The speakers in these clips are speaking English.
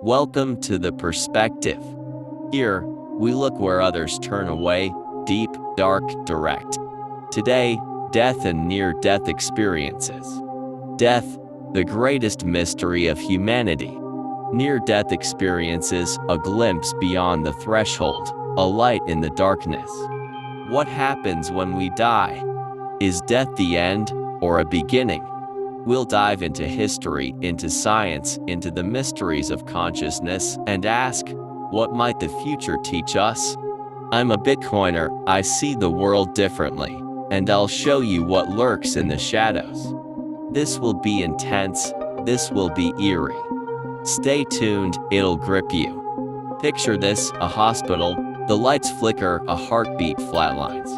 Welcome to The Perspective. Here, we look where others turn away, deep, dark, direct. Today, death and near-death experiences. Death, the greatest mystery of humanity. Near-death experiences, a glimpse beyond the threshold, a light in the darkness. What happens when we die? Is death the end, or a beginning? We'll dive into history, into science, into the mysteries of consciousness, and ask, what might the future teach us? I'm a Bitcoiner, I see the world differently, and I'll show you what lurks in the shadows. This will be intense, this will be eerie. Stay tuned, it'll grip you. Picture this, a hospital, the lights flicker, a heartbeat flatlines.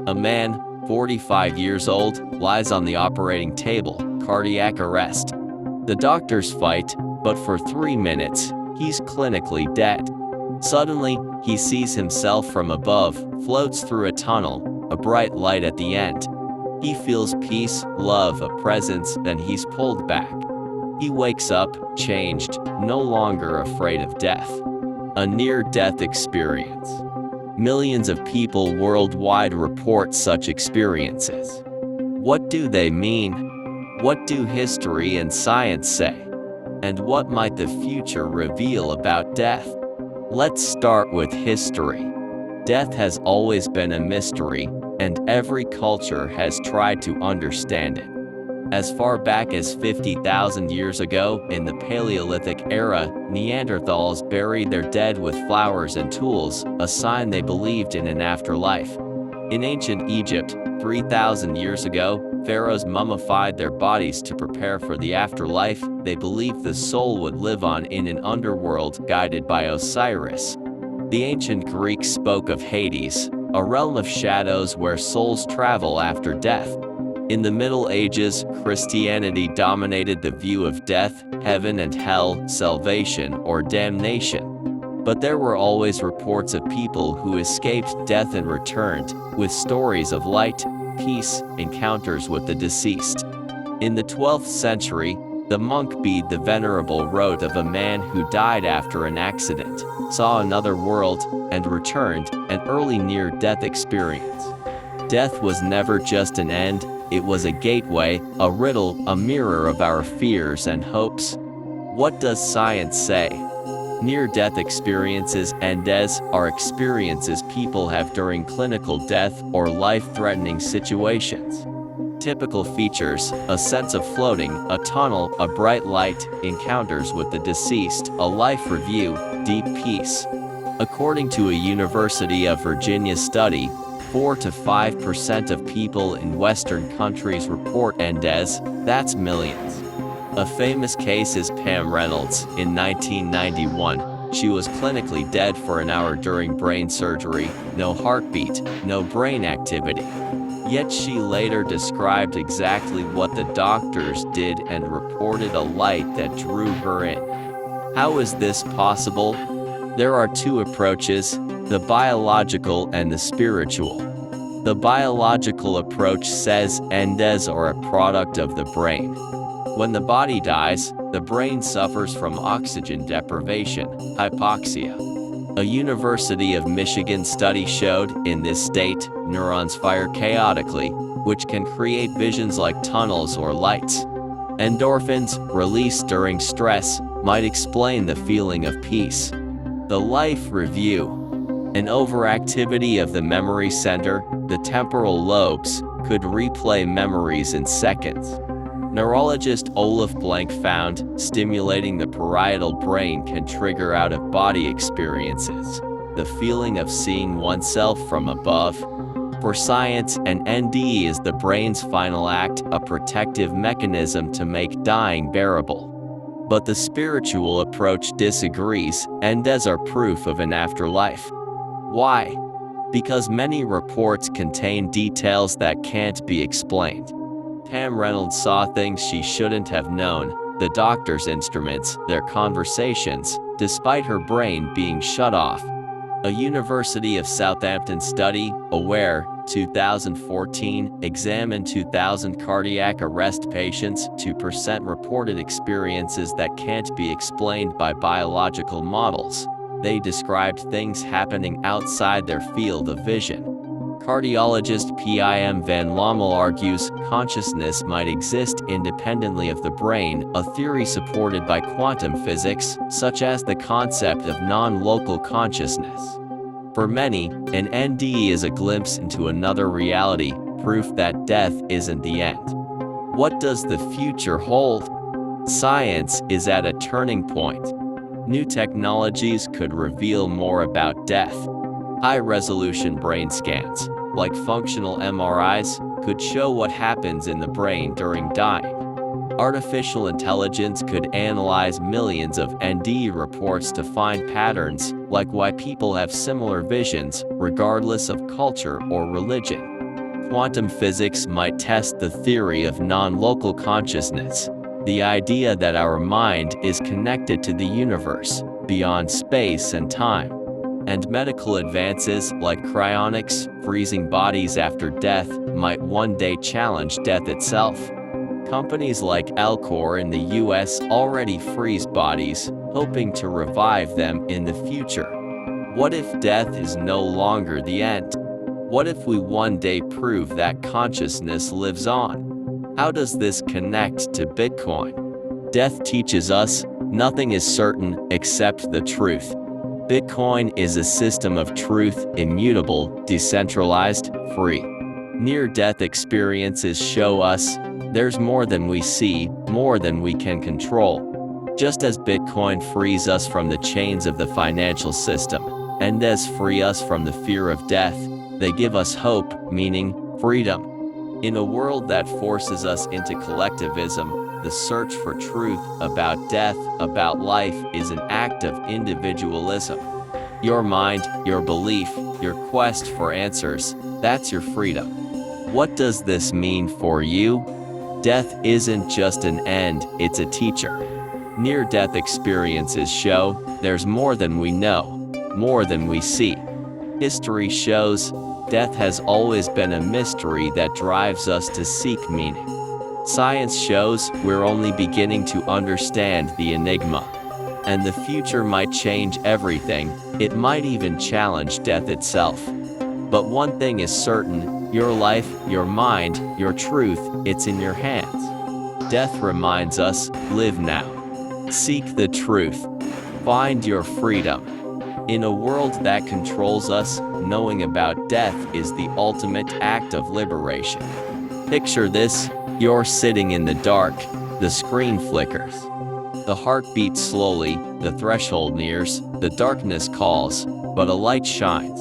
A man, 45 years old, lies on the operating table, cardiac arrest. The doctors fight, but for 3 minutes, he's clinically dead. Suddenly, he sees himself from above, floats through a tunnel, a bright light at the end. He feels peace, love, a presence, then he's pulled back. He wakes up, changed, no longer afraid of death. A near-death experience. Millions of people worldwide report such experiences. What do they mean? What do history and science say? And what might the future reveal about death? Let's start with history. Death has always been a mystery, and every culture has tried to understand it. As far back as 50,000 years ago, in the Paleolithic era, Neanderthals buried their dead with flowers and tools, a sign they believed in an afterlife. In ancient Egypt, 3,000 years ago, pharaohs mummified their bodies to prepare for the afterlife. They believed the soul would live on in an underworld guided by Osiris. The ancient Greeks spoke of Hades, a realm of shadows where souls travel after death. In the Middle Ages, Christianity dominated the view of death, heaven and hell, salvation or damnation. But there were always reports of people who escaped death and returned, with stories of light, peace, encounters with the deceased. In the 12th century, the monk Bede the Venerable wrote of a man who died after an accident, saw another world, and returned, an early near-death experience. Death was never just an end, it was a gateway, a riddle, a mirror of our fears and hopes. What does science say? Near-death experiences, ENGs, are experiences people have during clinical death or life-threatening situations. Typical features: a sense of floating, a tunnel, a bright light, encounters with the deceased, a life review, deep peace. According to a University of Virginia study, 4 to 5% of people in Western countries report ENGs, that's millions. A famous case is Pam Reynolds. In 1991, she was clinically dead for an hour during brain surgery, no heartbeat, no brain activity. Yet she later described exactly what the doctors did and reported a light that drew her in. How is this possible? There are two approaches, the biological and the spiritual. The biological approach says ENGs are a product of the brain. When the body dies, the brain suffers from oxygen deprivation, hypoxia. A University of Michigan study showed, in this state, neurons fire chaotically, which can create visions like tunnels or lights. Endorphins, released during stress, might explain the feeling of peace. The life review. An overactivity of the memory center, the temporal lobes, could replay memories in seconds. Neurologist Olaf Blank found, stimulating the parietal brain can trigger out-of-body experiences, the feeling of seeing oneself from above. For science, an NDE is the brain's final act, a protective mechanism to make dying bearable. But the spiritual approach disagrees, ENGs are proof of an afterlife. Why? Because many reports contain details that can't be explained. Pam Reynolds saw things she shouldn't have known, the doctor's instruments, their conversations, despite her brain being shut off. A University of Southampton study, AWARE, 2014 examined 2,000 cardiac arrest patients. 2% reported experiences that can't be explained by biological models. They described things happening outside their field of vision. Cardiologist Pim van Lommel argues consciousness might exist independently of the brain, a theory supported by quantum physics, such as the concept of non-local consciousness. For many, an NDE is a glimpse into another reality, proof that death isn't the end. What does the future hold? Science is at a turning point. New technologies could reveal more about death. High-resolution brain scans, like functional MRIs, could show what happens in the brain during dying. Artificial intelligence could analyze millions of NDE reports to find patterns, like why people have similar visions, regardless of culture or religion. Quantum physics might test the theory of non-local consciousness, the idea that our mind is connected to the universe, beyond space and time. And medical advances like cryonics, freezing bodies after death, might one day challenge death itself. Companies like Alcor in the US already freeze bodies, hoping to revive them in the future. What if death is no longer the end? What if we one day prove that consciousness lives on? How does this connect to Bitcoin? Death teaches us nothing is certain except the truth. Bitcoin is a system of truth, immutable, decentralized, free. Near-death experiences show us there's more than we see, more than we can control. Just as Bitcoin frees us from the chains of the financial system, and as free us from the fear of death, they give us hope, meaning, freedom. In a world that forces us into collectivism, the search for truth about death, about life, is an act of individualism. Your mind, your belief, your quest for answers, that's your freedom. What does this mean for you? Death isn't just an end, it's a teacher. Near-death experiences show there's more than we know, more than we see. History shows death has always been a mystery that drives us to seek meaning. Science shows we're only beginning to understand the enigma. And the future might change everything, it might even challenge death itself. But one thing is certain, your life, your mind, your truth, it's in your hands. Death reminds us, live now. Seek the truth. Find your freedom. In a world that controls us, knowing about death is the ultimate act of liberation. Picture this, you're sitting in the dark, the screen flickers. The heart beats slowly, the threshold nears, the darkness calls, but a light shines.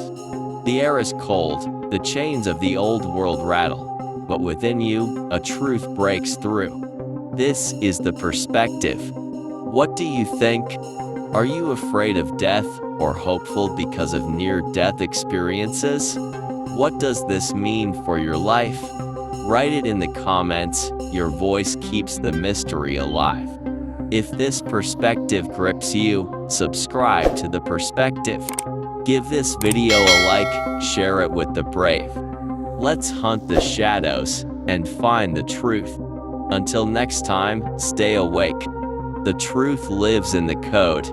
The air is cold, the chains of the old world rattle, but within you, a truth breaks through. This is the perspective. What do you think? Are you afraid of death or hopeful because of near-death experiences? What does this mean for your life? Write it in the comments, your voice keeps the mystery alive. If this perspective grips you, subscribe to The Perspective. Give this video a like, share it with the brave. Let's hunt the shadows and find the truth. Until next time, stay awake. The truth lives in the code.